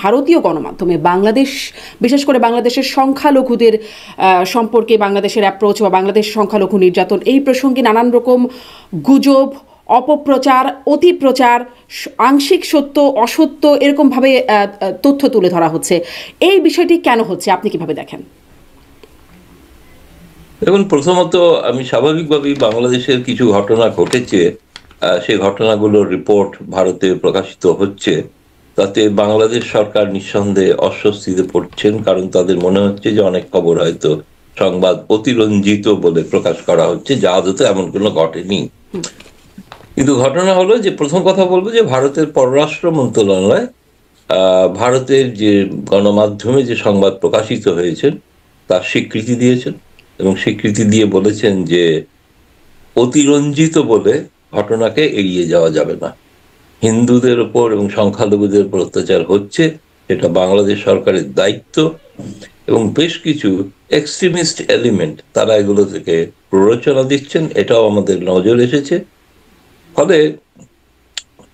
ভারতীয় গণমাধ্যমে বাংলাদেশ, বিশেষ করে বাংলাদেশের সংখ্যালঘুদের সম্পর্কে বাংলাদেশের অ্যাপ্রোচ বা বাংলাদেশ সংখ্যালঘু নির্যাতন এই প্রসঙ্গে নানান রকম গুজব, অপপ্রচার, অতিপ্রচার, আংশিক সত্য, অসত্য এরকমভাবে তথ্য তুলে ধরা হচ্ছে। এই বিষয়টি কেন হচ্ছে, আপনি কিভাবে দেখেন? দেখুন, প্রথমত আমি স্বাভাবিকভাবেই বাংলাদেশের কিছু ঘটনা ঘটেছে, সেই ঘটনাগুলোর রিপোর্ট ভারতে প্রকাশিত হচ্ছে, তাতে বাংলাদেশ সরকার নিঃসন্দেহে অস্বস্তিতে পড়ছেন, কারণ তাদের মনে হচ্ছে যে অনেক খবর হয়তো সংবাদ অতিরঞ্জিত বলে প্রকাশ করা হচ্ছে, যা আদতে এমন কোনো ঘটেনি। কিন্তু ঘটনা হলো যে, প্রথম কথা বলবো যে ভারতের পররাষ্ট্র মন্ত্রণালয় ভারতের যে গণমাধ্যমে যে সংবাদ প্রকাশিত হয়েছে তার স্বীকৃতি দিয়েছেন, এবং স্বীকৃতি দিয়ে বলেছেন যে অতিরঞ্জিত বলে ঘটনাকে এড়িয়ে যাওয়া যাবে না। হিন্দুদের উপর এবং সংখ্যালঘুদের উপর অত্যাচার হচ্ছে, এটা বাংলাদেশ সরকারের দায়িত্ব, এবং বেশ কিছু এক্সট্রিমিস্ট এলিমেন্ট তারা এগুলো থেকে প্ররোচনা দিচ্ছেন, এটাও আমাদের নজর এসেছে। ফলে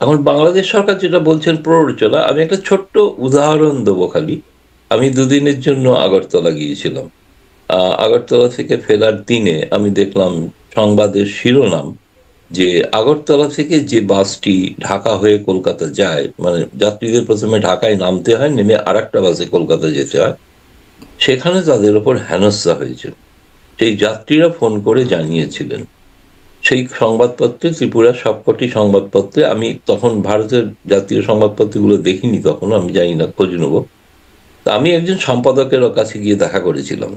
এখন বাংলাদেশ সরকার যেটা বলছেন প্ররোচনা, আমি একটা ছোট্ট উদাহরণ দেবো খালি। আমি দুদিনের জন্য আগরতলা গিয়েছিলাম। আগরতলা থেকে ফেরার দিনে আমি দেখলাম সংবাদের শিরোনাম যে আগরতলা থেকে যে বাসটি ঢাকা হয়ে কলকাতা যায়, মানে যাত্রীদের প্রথমে ঢাকায় নামতে হয়, নেমে আরেকটা বাসে কলকাতা যেতে হয়, সেখানে তাদের ওপর হেনস্থা হয়েছে। সেই যাত্রীরা ফোন করে জানিয়েছিলেন। সেই সংবাদপত্রে, ত্রিপুরার সবকটি সংবাদপত্রে, আমি তখন ভারতের জাতীয় সংবাদপত্রগুলো দেখিনি, তখন আমি জানি না, খোঁজ নেব। তা আমি একজন সম্পাদকের কাছে গিয়ে দেখা করেছিলাম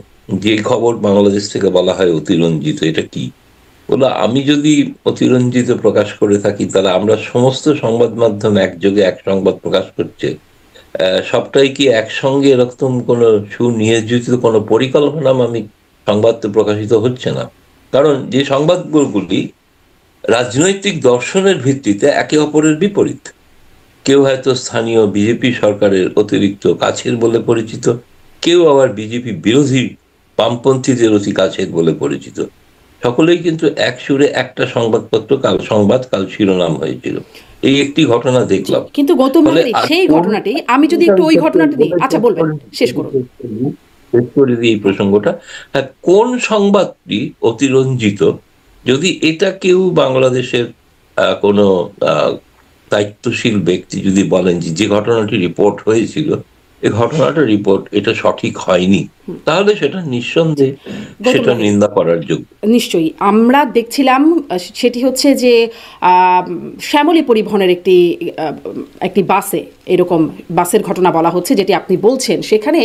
যে খবর বাংলাদেশ থেকে বলা হয় অতিরঞ্জিত, এটা কি? বলে, আমি যদি অতিরঞ্জিত প্রকাশ করে থাকি তাহলে আমরা সমস্ত সংবাদ মাধ্যম একযোগে এক সংবাদ প্রকাশ করছে, সবটাই কি একসঙ্গে এরকম কোনো সুনিয়োজিত কোনো পরিকল্পনা আমি সংবাদ তো প্রকাশিত হচ্ছে না। কারণ যে সংবাদগুলি রাজনৈতিক দর্শনের ভিত্তিতে একে অপরের বিপরীত, কেউ হয়তো স্থানীয় বিজেপি সরকারের অতিরিক্ত কাছের বলে পরিচিত, কেউ আবার বিজেপি বিরোধী বামপন্থীদের অতি কাছের বলে পরিচিত, সকলেই কিন্তু এক সুরে একটা সংবাদপত্র কাল শিরোনাম হয়েছিল। এই একটি ঘটনা দেখলাম। কিন্তু গৌতম নাগরিক, সেই ঘটনাটি আমি যদি একটু ওই ঘটনাটি নিই, আচ্ছা বলবেন, শেষ করুন। শেষ করে দিই এই প্রসঙ্গটা। হ্যাঁ, কোন সংবাদটি অতিরঞ্জিত, যদি এটা কেউ বাংলাদেশের কোনো দায়িত্বশীল ব্যক্তি যদি বলেন যে ঘটনাটি রিপোর্ট হয়েছিল, এই ঘটনাটা রিপোর্ট এটা সঠিক হয়নি, তাহলে সেটা নিঃসন্দেহে সেটা নিন্দা করার যোগ্য। নিশ্চয়ই আমরা দেখছিলাম, সেটি হচ্ছে যে শ্যামলী পরিবহনের একটি বাসে এরকম বাসের ঘটনা বলা হচ্ছে, যেটি আপনি বলছেন, সেখানে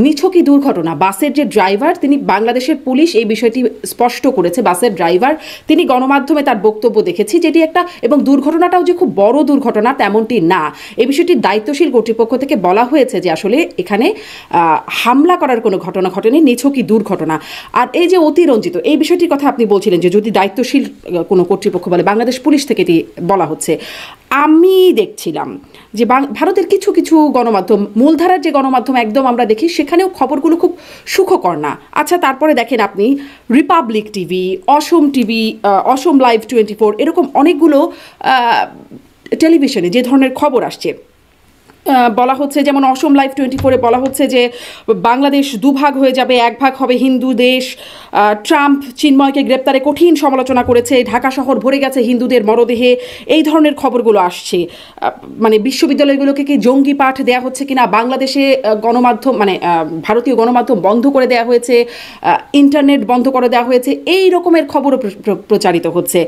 নিছকই দুর্ঘটনা। বাসের যে ড্রাইভার, তিনি বাংলাদেশের পুলিশ এই বিষয়টি স্পষ্ট করেছে, বাসের ড্রাইভার তিনি গণমাধ্যমে তার বক্তব্য দেখেছি, যেটি একটা, এবং দুর্ঘটনাটাও যে খুব বড় দুর্ঘটনা তেমনটি না। এই বিষয়টি দায়িত্বশীল কর্তৃপক্ষ থেকে বলা হয়েছে যে আসলে এখানে হামলা করার কোনো ঘটনা ঘটেনি, নিছকই দুর্ঘটনা। আর এই যে অতিরঞ্জিত এই বিষয়টির কথা আপনি বলছিলেন যে যদি দায়িত্বশীল কোনো কর্তৃপক্ষ বলে, বাংলাদেশ পুলিশ থেকে এটি বলা হচ্ছে। আমি দেখছিলাম যে ভারতের কিছু কিছু গণমাধ্যম, মূলধারার যে গণমাধ্যম একদম আমরা দেখি, সেখানেও খবরগুলো খুব সুখকর না। আচ্ছা, তারপরে দেখেন আপনি রিপাবলিক টিভি, অসম টিভি, অসম লাইভ 24, এরকম অনেকগুলো টেলিভিশনে যে ধরনের খবর আসছে, বলা হচ্ছে, যেমন অসম লাইভ 24-এ বলা হচ্ছে যে বাংলাদেশ দুভাগ হয়ে যাবে, এক ভাগ হবে হিন্দু দেশ, ট্রাম্প চিন্ময়কে গ্রেপ্তারে কঠিন সমালোচনা করেছে, ঢাকা শহর ভরে গেছে হিন্দুদের মরদেহে, এই ধরনের খবরগুলো আসছে। মানে বিশ্ববিদ্যালয়গুলোকে কি জঙ্গি পাঠ দেওয়া হচ্ছে কিনা, বাংলাদেশে গণমাধ্যম, মানে ভারতীয় গণমাধ্যম বন্ধ করে দেওয়া হয়েছে, ইন্টারনেট বন্ধ করে দেওয়া হয়েছে, এই রকমের খবরও প্রচারিত হচ্ছে।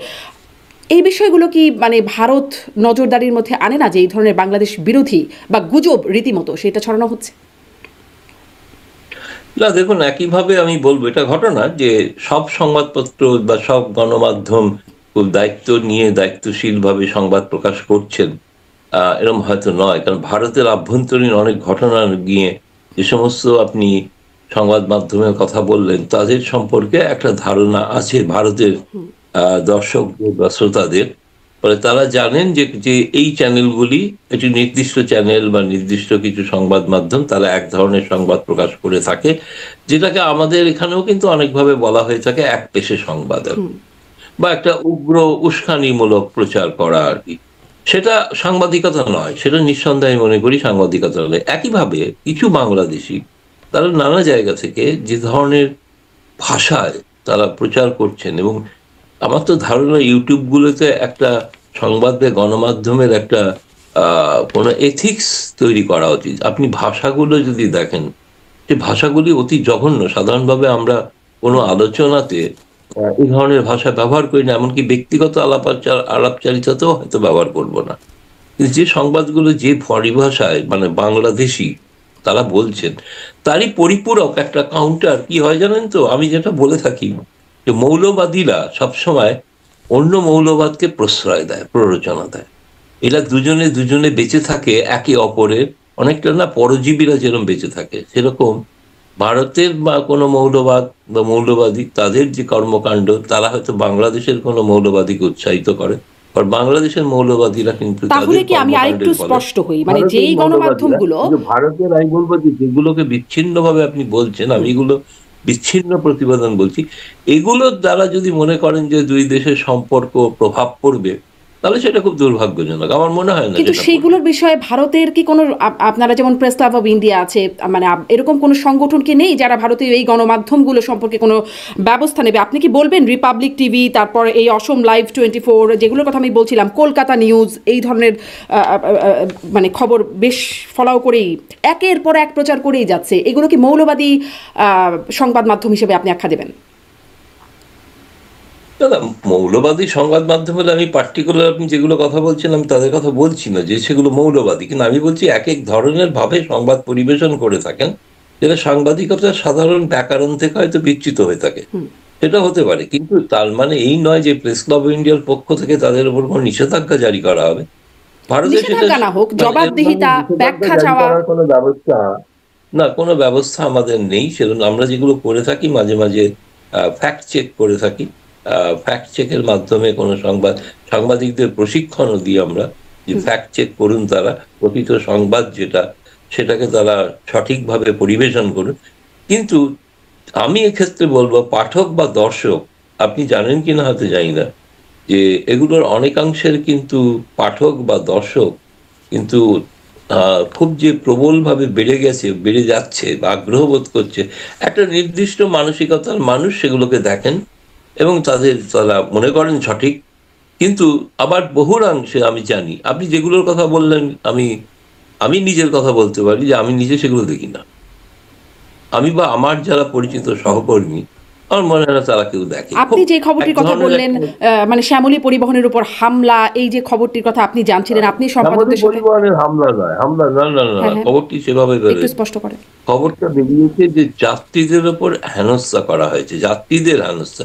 এই বিষয়গুলো কি মানে ভারত নজরদারির মধ্যে আনে না যে এই ধরনের বাংলাদেশ বিরোধী বা গুজব রীতিমতো সেটা ছড়ানো হচ্ছে? না, দেখুন, একইভাবে আমি বলবো, এটা ঘটনা যে সব সংবাদপত্র বা সব গণমাধ্যম খুব দায়িত্ব নিয়ে দায়িত্বশীলভাবে সংবাদ প্রকাশ করছেন এরকম হয়তো নয়। কারণ ভারতের আভ্যন্তরীণ অনেক ঘটনা গিয়ে যে সমস্ত আপনি সংবাদ মাধ্যমে কথা বললেন, তাদের সম্পর্কে একটা ধারণা আছে ভারতের দর্শকদের বা শ্রোতাদের। ফলে তারা জানেন যে এই চ্যানেলগুলি, একটি নির্দিষ্ট চ্যানেল বা নির্দিষ্ট কিছু সংবাদ মাধ্যম, তারা এক ধরনের সংবাদ প্রকাশ করে থাকে, যেটাকে আমাদের এখানেও কিন্তু অনেকভাবে বলা হয়ে থাকে একপেশে সংবাদ, বা একটা উগ্র উস্কানিমূলক প্রচার করা আর কি। সেটা সাংবাদিকতা নয়, সেটা নিঃসন্দেহে মনে করি সাংবাদিকতা নয়। একইভাবে কিছু বাংলাদেশি তারা নানা জায়গা থেকে যে ধরনের ভাষায় তারা প্রচার করছেন, এবং আমার তো ধারণা ইউটিউবগুলোতে একটা সংবাদ বা গণমাধ্যমের একটা কোনো এথিক্স তৈরি করা উচিত। আপনি ভাষাগুলো যদি দেখেন, যে ভাষাগুলি অতি জঘন্য। সাধারণভাবে আমরা কোনো আলোচনাতে এই ধরনের ভাষা ব্যবহার করি না, এমনকি ব্যক্তিগত আলাপচারিতাতেও হয়তো ব্যবহার করব না। কিন্তু যে সংবাদগুলো যে পরিভাষায় মানে বাংলাদেশি তারা বলছেন, তারই পরিপূরক একটা কাউন্টার কি হয় জানেন তো? আমি যেটা বলে থাকি যে মৌলবাদীরা সবসময় অন্য মৌলবাদকে প্রশ্রয় দেয়, প্ররোচনা দেয়। এরা দুজনে দুজনে বেঁচে থাকে একে অপরের, অনেকটা না পরজীবীরা যেরকম বেঁচে থাকে সেরকম ভারতের বা কোনো মৌলবাদ বা মৌলবাদী তাদের যে কর্মকাণ্ড, তারা হয়তো বাংলাদেশের কোনো মৌলবাদীকে উৎসাহিত করে, আর বাংলাদেশের মৌলবাদীরা কিন্তু তাহলে তাদের কি আমি আরেকটু কর্মকাণ্ডের ফলে স্পষ্ট হই, মানে ভারতের যেই মৌলবাদীরা গণমাধ্যমগুলো কিন্তু ভারতের, আমি বলবো যে যেগুলোকে বিচ্ছিন্নভাবে আপনি বলছেন, আমি এগুলো বিচ্ছিন্ন প্রতিবেদন বলছি, এগুলোর দ্বারা যদি মনে করেন যে দুই দেশের সম্পর্ক প্রভাব পড়বে, তাহলে সেটা খুব দুর্ভাগ্যজনক। আমার মনে হয় না কিন্তু সেটা পড়বে। সেইগুলোর বিষয়ে ভারতের কি কোনো আপনারা যেমন প্রেস ক্লাব অফ ইন্ডিয়া আছে, মানে এরকম কোনো সংগঠন কি নেই যারা ভারতীয় এই গণমাধ্যমগুলো সম্পর্কে কোনো ব্যবস্থা নেবে? আপনি কি বলবেন রিপাবলিক টিভি, তারপর এই অসম লাইভ 24, যেগুলোর কথা আমি বলছিলাম, কলকাতা নিউজ, এই ধরনের মানে খবর বেশ ফলাও করেই একের পর এক প্রচার করেই যাচ্ছে, এগুলো কি মৌলবাদী সংবাদ মাধ্যম হিসেবে আপনি আখ্যা দেবেন? দাদা, মৌলবাদী সংবাদ মাধ্যম হলে আমি পার্টিকুলার আপনি যেগুলো কথা বলছেন আমি তাদের কথা বলছি না যে সেগুলো মৌলবাদী, কিন্তু আমি বলছি এক এক ধরনের ভাবে সংবাদ পরিবেশন করে থাকেন, যেটা সাংবাদিকতার সাধারণ ব্যাকরণ থেকে হয়তো বিচ্যুত হয়ে থাকে। সেটা হতে পারে, কিন্তু তার মানে এই নয় যে প্রেস ক্লাব ইন্ডিয়ার পক্ষ থেকে তাদের উপর কোনো নিষেধাজ্ঞা জারি করা হবে। ভারতে সেটা নিষেধাজ্ঞা না হোক, মানে জবাবদিহিতা, নিষেধাজ্ঞা ব্যাখ্যা জারি চাওয়া। করার কোনো ব্যবস্থা না, কোনো ব্যবস্থা আমাদের নেই। সেজন্য আমরা যেগুলো করে থাকি মাঝে মাঝে ফ্যাক্ট চেক করে থাকি। ফ্যাক্ট চেকের মাধ্যমে কোনো সাংবাদিকদের প্রশিক্ষণও দিই আমরা, যে ফ্যাক্ট চেক করুন তারা, প্রকৃত সংবাদ যেটা সেটাকে তারা সঠিকভাবে পরিবেশন করুন। কিন্তু আমি এক্ষেত্রে বলবো পাঠক বা দর্শক, আপনি জানেন কিনা হয়তো জানি না, যে এগুলোর অনেকাংশের কিন্তু পাঠক বা দর্শক কিন্তু খুব যে প্রবলভাবে বেড়ে যাচ্ছে বা আগ্রহ বোধ করছে, একটা নির্দিষ্ট মানসিকতার মানুষ সেগুলোকে দেখেন এবং তারা মনে করেন সঠিক। কিন্তু আবার বহুলাংশে আমি জানি, আপনি যেগুলোর কথা বললেন, আমি আমি নিজের কথা বলতে পারি যে আমি নিজে সেগুলো দেখি না। আমি বা আমার যারা পরিচিত সহকর্মী, আমার মনে হয় না তারা কেউ দেখে। আপনি যে খবরটির কথা বললেন, মানে শ্যামলী পরিবহনের উপর হামলা, এই যে খবরটির কথা আপনি জানছিলেন, আপনি সম্পাদকদের সাথে পরিবহনের হামলা নয়, না না না, হ্যাঁ হ্যাঁ খবরটি সেভাবে একটু বেরোয়। স্পষ্ট করেন। খবরটা বেরিয়েছে যে যাত্রীদের ওপর হেনস্থা করা হয়েছে, যাত্রীদের হেনস্থা।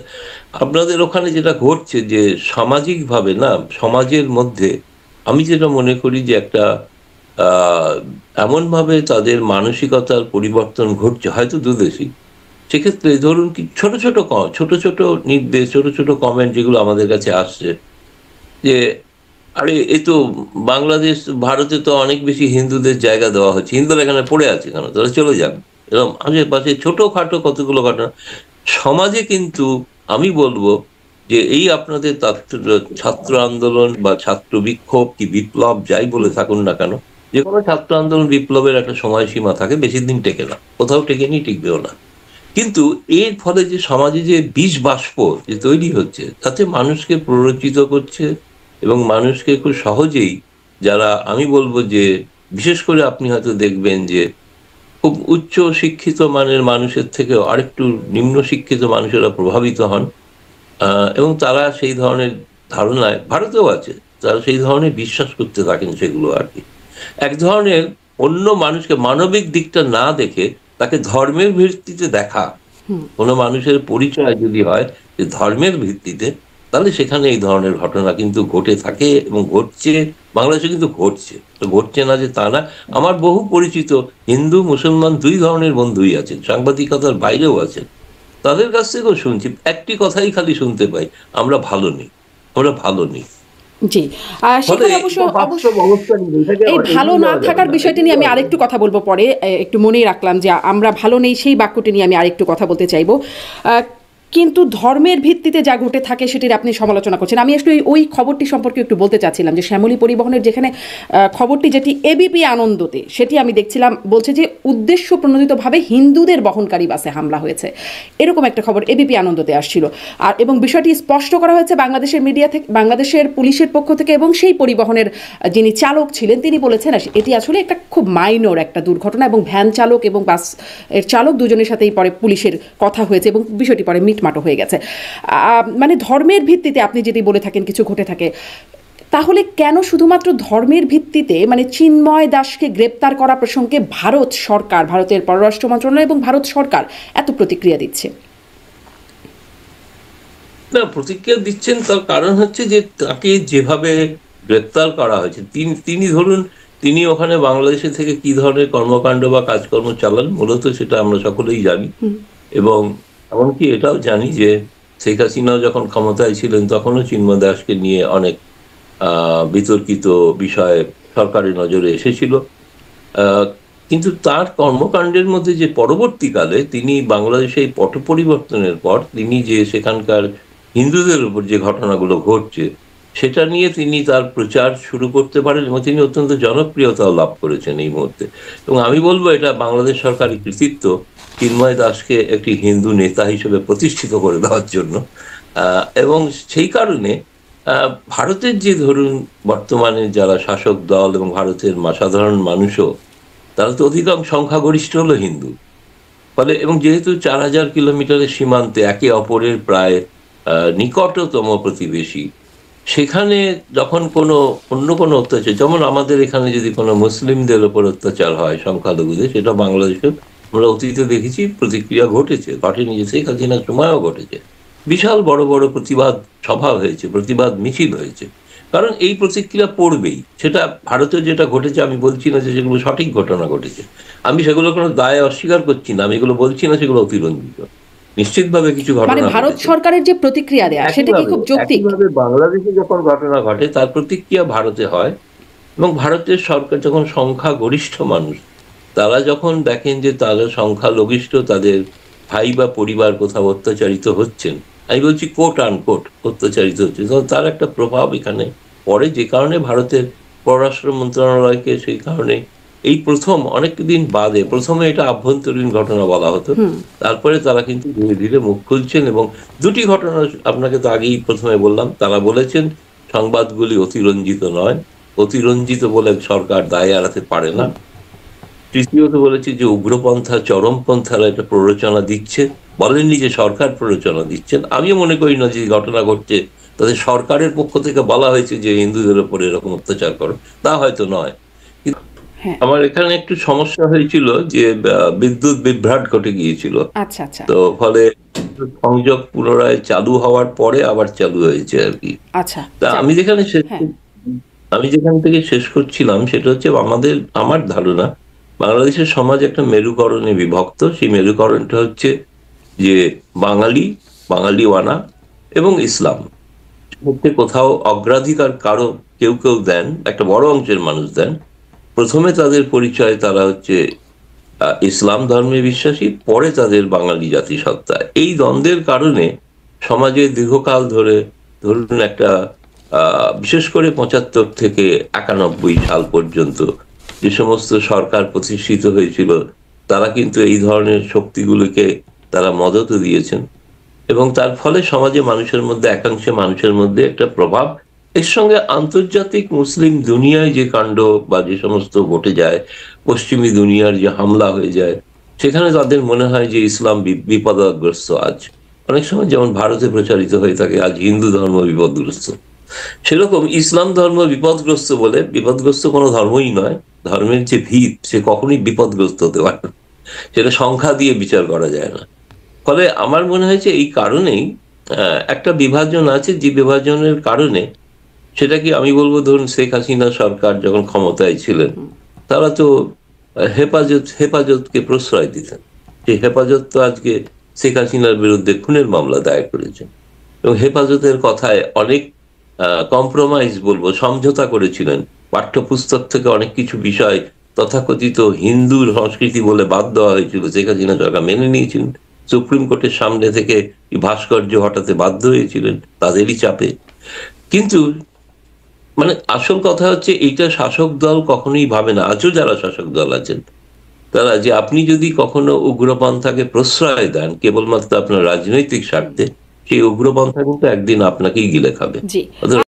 আপনাদের ওখানে যেটা ঘটছে যে সামাজিকভাবে না, সমাজের মধ্যে আমি যেটা মনে করি যে একটা এমনভাবে তাদের মানসিকতার পরিবর্তন ঘটছে, হয়তো দুদেশই। সেক্ষেত্রে ধরুন কি ছোট ছোট নির্দেশ, ছোট ছোট কমেন্ট যেগুলো আমাদের কাছে আসছে, যে আরে এ তো বাংলাদেশ, ভারতে তো অনেক বেশি হিন্দুদের জায়গা দেওয়া হচ্ছে, হিন্দুরা এখানে পড়ে আছে কেন, তারা চলে যান। এরকম আশেপাশে ছোটখাটো কতগুলো ঘটনা সমাজে, কিন্তু আমি বলবো যে এই আপনাদের ছাত্র আন্দোলন বা ছাত্র বিক্ষোভ কি বিপ্লব যাই বলে থাকুন না কেন, যে কোনো ছাত্র আন্দোলন বিপ্লবের একটা সময়সীমা থাকে, বেশি দিন টেকে না, কোথাও টেকেনি, টিকবেও না। কিন্তু এর ফলে যে সমাজে যে বিষ বাষ্প যে তৈরি হচ্ছে, তাতে মানুষকে প্ররোচিত করছে এবং মানুষকে খুব সহজেই, যারা আমি বলবো যে বিশেষ করে আপনি হয়তো দেখবেন যে খুব উচ্চ শিক্ষিত মানের মানুষের থেকেও আরেকটু নিম্ন শিক্ষিত মানুষেরা প্রভাবিত হন, এবং তারা সেই ধরনের ধারণায়, ভারতেও আছে, তারা সেই ধরনের বিশ্বাস করতে থাকেন সেগুলো আর কি। এক ধরনের অন্য মানুষকে মানবিক দিকটা না দেখে তাকে ধর্মের ভিত্তিতে দেখা, কোনো মানুষের পরিচয় যদি হয় যে ধর্মের ভিত্তিতে, তাহলে সেখানে এই ধরনের ঘটনা কিন্তু ঘটে থাকে এবং ঘটছে। বাংলাদেশে কিন্তু ঘটছে, তো ঘটছে না যে তা না। আমার বহু পরিচিত হিন্দু মুসলমান দুই ধরনের বন্ধুই আছেন, সাংবাদিকতার বাইরেও আছেন, তাদের কাছ থেকেও শুনছি একটি কথাই খালি শুনতে পাই, আমরা ভালো নেই, আমরা ভালো নেই। জি, সেখানে অবশ্য এই ভালো না থাকার বিষয়টি নিয়ে আমি আরেকটু কথা বলবো পরে। একটু মনেই রাখলাম যে আমরা ভালো নেই, সেই বাক্যটি নিয়ে আমি আরেকটু কথা বলতে চাইবো। কিন্তু ধর্মের ভিত্তিতে যা ঘটে থাকে সেটির আপনি সমালোচনা করছেন। আমি আসলে ওই খবরটি সম্পর্কে একটু বলতে চাচ্ছিলাম যে শ্যামলী পরিবহনের যেখানে খবরটি যেটি এবিপি আনন্দতে, সেটি আমি দেখছিলাম বলছে যে উদ্দেশ্য প্রণোদিতভাবে হিন্দুদের বহনকারী বাসে হামলা হয়েছে, এরকম একটা খবর এবিপি আনন্দতে আসছিল। আর এবং বিষয়টি স্পষ্ট করা হয়েছে বাংলাদেশের মিডিয়া থেকে, বাংলাদেশের পুলিশের পক্ষ থেকে, এবং সেই পরিবহনের যিনি চালক ছিলেন তিনি বলেছেন এটি আসলে একটা খুব মাইনর একটা দুর্ঘটনা, এবং ভ্যান চালক এবং বাস এর চালক দুজনের সাথেই পরে পুলিশের কথা হয়েছে এবং বিষয়টি পরে মিটমাটো হয়ে গেছে। মানে ধর্মের ভিত্তিতে আপনি যদি বলে থাকেন কিছু ঘটে থাকে, তাহলে কেন শুধুমাত্র ধর্মের ভিত্তিতে মানে চিন্ময় দাসকে গ্রেপ্তার করা প্রসঙ্গে ভারত সরকার, ভারতের পররাষ্ট্র মন্ত্রণালয় এবং ভারত সরকার এত প্রতিক্রিয়া দিচ্ছে? না, প্রতিক্রিয়া দিচ্ছেন তার কারণ হচ্ছে যে তাকে যেভাবে গ্রেপ্তার করা হয়েছে, তিনি ধরুন তিনি ওখানে বাংলাদেশে থেকে কি ধরনের কর্মকাণ্ড বা কাজকর্ম চালান মূলত সেটা আমরা সকলেই জানি। এবং এমনকি এটাও জানি যে শেখ হাসিনাও যখন ক্ষমতায় ছিলেন তখনও চিন্ময় দাসকে নিয়ে অনেক বিতর্কিত বিষয় সরকারের নজরে এসেছিল। কিন্তু তার কর্মকাণ্ডের মধ্যে যে পরবর্তীকালে তিনি বাংলাদেশে এই পট পরিবর্তনের পর তিনি যে সেখানকার হিন্দুদের উপর যে ঘটনাগুলো ঘটছে সেটা নিয়ে তিনি তার প্রচার শুরু করতে পারেন এবং তিনি অত্যন্ত জনপ্রিয়তাও লাভ করেছেন এই মুহূর্তে। এবং আমি বলবো এটা বাংলাদেশ সরকারের কৃতিত্ব চিন্ময় দাসকে একটি হিন্দু নেতা হিসেবে প্রতিষ্ঠিত করে দেওয়ার জন্য। এবং সেই কারণে ভারতের যে ধরুন বর্তমানে যারা শাসক দল এবং ভারতের সাধারণ মানুষও, তারা তো অধিকাংশ সংখ্যাগরিষ্ঠ হলো হিন্দু। ফলে এবং যেহেতু 4000 কিলোমিটারের সীমান্তে একে অপরের প্রায় নিকটতম প্রতিবেশী, সেখানে যখন অন্য কোনো অত্যাচার, যেমন আমাদের এখানে যদি কোনো মুসলিমদের ওপর অত্যাচার হয় সংখ্যালঘুদের, সেটা বাংলাদেশে আমরা অতীতে দেখেছি প্রতিক্রিয়া ঘটেনি যে শেখ হাসিনার সময়ও ঘটেছে। বিশাল বড় বড় প্রতিবাদ সভা হয়েছে, প্রতিবাদ মিছিল হয়েছে, কারণ এই প্রতিক্রিয়া পড়বেই। সেটা ভারতে যেটা ঘটেছে, আমি বলছি না যে সেগুলো সঠিক ঘটনা ঘটেছে, আমি সেগুলো কোনো দায় অস্বীকার করছি না, আমি এগুলো বলছি না সেগুলো অতিরঞ্জিত, নিশ্চিতভাবে কিছু মানে ঘটনা ভারত সরকারের যে প্রতিক্রিয়া দেয়া সেটা কি খুব যৌক্তিক? একইভাবে বাংলাদেশে যখন ঘটনা ঘটে তার প্রতিক্রিয়া ভারতে হয়। এবং ভারতের সরকার যখন সংখ্যাগরিষ্ঠ মানুষ, তারা যখন দেখেন যে তাদের সংখ্যালঘিষ্ঠ তাদের ভাই বা পরিবার কোথাও অত্যাচারিত হচ্ছেন, আমি বলছি কোট আনকোট অত্যাচারিত হচ্ছে, তখন তার একটা প্রভাব এখানে পড়ে, যে কারণে ভারতের পররাষ্ট্র মন্ত্রণালয়কে সেই কারণে এই প্রথম অনেকদিন বাদে, প্রথমে এটা আভ্যন্তরীণ ঘটনা বলা হতো, তারপরে তারা কিন্তু ধীরে ধীরে মুখ খুলছেন। এবং দুটি ঘটনা আপনাকে তো আগেই প্রথমে বললাম, তারা বলেছেন সংবাদগুলি অতিরঞ্জিত নয়, অতিরঞ্জিত বলে সরকার দায় এড়াতে পারে না। তৃতীয়ত বলেছে যে উগ্রপন্থা চরমপন্থারা এটা প্ররোচনা দিচ্ছে, বলেননি যে সরকার প্ররোচনা দিচ্ছেন। আমিও মনে করি না যে ঘটনা ঘটছে তাদের সরকারের পক্ষ থেকে বলা হয়েছে যে হিন্দুদের উপর এরকম অত্যাচার করো, তা হয়তো নয়। কিন্তু আমার এখানে একটু সমস্যা হয়েছিল যে বিদ্যুৎ বিভ্রাট ঘটে গিয়েছিল, তো ফলে সংযোগ পুনরায় চালু হওয়ার পরে আবার চালু হয়েছে আর কি। তা আমি যেখান থেকে শেষ করছিলাম সেটা হচ্ছে আমার ধারণা বাংলাদেশের সমাজ একটা মেরুকরণে বিভক্ত। সেই মেরুকরণটা হচ্ছে যে বাঙালিওয়ানা এবং ইসলাম মধ্যে কোথাও অগ্রাধিকার কেউ দেন, একটা বড় অংশের মানুষ দেন। প্রথমে তাদের পরিচয় তারা হচ্ছে ইসলাম ধর্মে বিশ্বাসী, পরে তাদের বাঙালি জাতিসত্তা। এই দ্বন্দ্বের কারণে সমাজে দীর্ঘকাল ধরে ধরুন একটা বিশেষ করে 75 থেকে 91 সাল পর্যন্ত যে সমস্ত সরকার প্রতিষ্ঠিত হয়েছিল, তারা কিন্তু এই ধরনের শক্তিগুলোকে তারা মদতও দিয়েছেন। এবং তার ফলে সমাজে একাংশে মানুষের মধ্যে একটা প্রভাব, এর সঙ্গে আন্তর্জাতিক মুসলিম দুনিয়ায় যে কাণ্ড বা যে সমস্ত ঘটে যায়, পশ্চিমী দুনিয়ার যে হামলা হয়ে যায়, সেখানে তাদের মনে হয় যে ইসলাম বিপদগ্রস্ত। আজ অনেক সময় যেমন ভারতে প্রচারিত হয়ে থাকে আজ হিন্দু ধর্ম বিপদগ্রস্ত, সেরকম ইসলাম ধর্ম বিপদগ্রস্ত বলে, বিপদগ্রস্ত কোনো ধর্মই নয়, ধর্মের যে ভিত সে কখনোই বিপদগ্রস্ত হতে পারে না, সেটা সংখ্যা দিয়ে বিচার করা যায় না। ফলে আমার মনে হয়েছে এই কারণেই একটা বিভাজন আছে, যে বিভাজনের কারণে সেটা কি আমি বলবো, ধরুন শেখ হাসিনা সরকার যখন ক্ষমতায় ছিলেন তারা তো হেফাজতকে প্রশ্রয় দিতেন। সেই হেফাজত তো আজকে শেখ হাসিনার বিরুদ্ধে খুনের মামলা দায়ের করেছেন এবং হেফাজতের কথায় অনেক কম্প্রোমাইজ বলবো, সমঝোতা করেছিলেন। পাঠ্যপুস্তক থেকে অনেক কিছু বিষয় তথাকথিত হিন্দু সংস্কৃতি বলে বাদ দেওয়া হয়েছিল, শেখ হাসিনা সরকার মেনে নিয়েছিলেন। সুপ্রিম কোর্টের সামনে থেকে ভাস্কর্য হটাতে বাধ্য হয়েছিলেন তাদেরই চাপে। কিন্তু মানে আসল কথা হচ্ছে এইটা শাসক দল কখনোই ভাবে না, আজও যারা শাসক দল আছেন তারা, যে আপনি যদি কখনো উগ্রপন্থাকে প্রশ্রয় দেন কেবলমাত্র আপনার রাজনৈতিক স্বার্থে, সেই উগ্রপন্থা কিন্তু একদিন আপনাকেই গিলে খাবে। জি। অতএব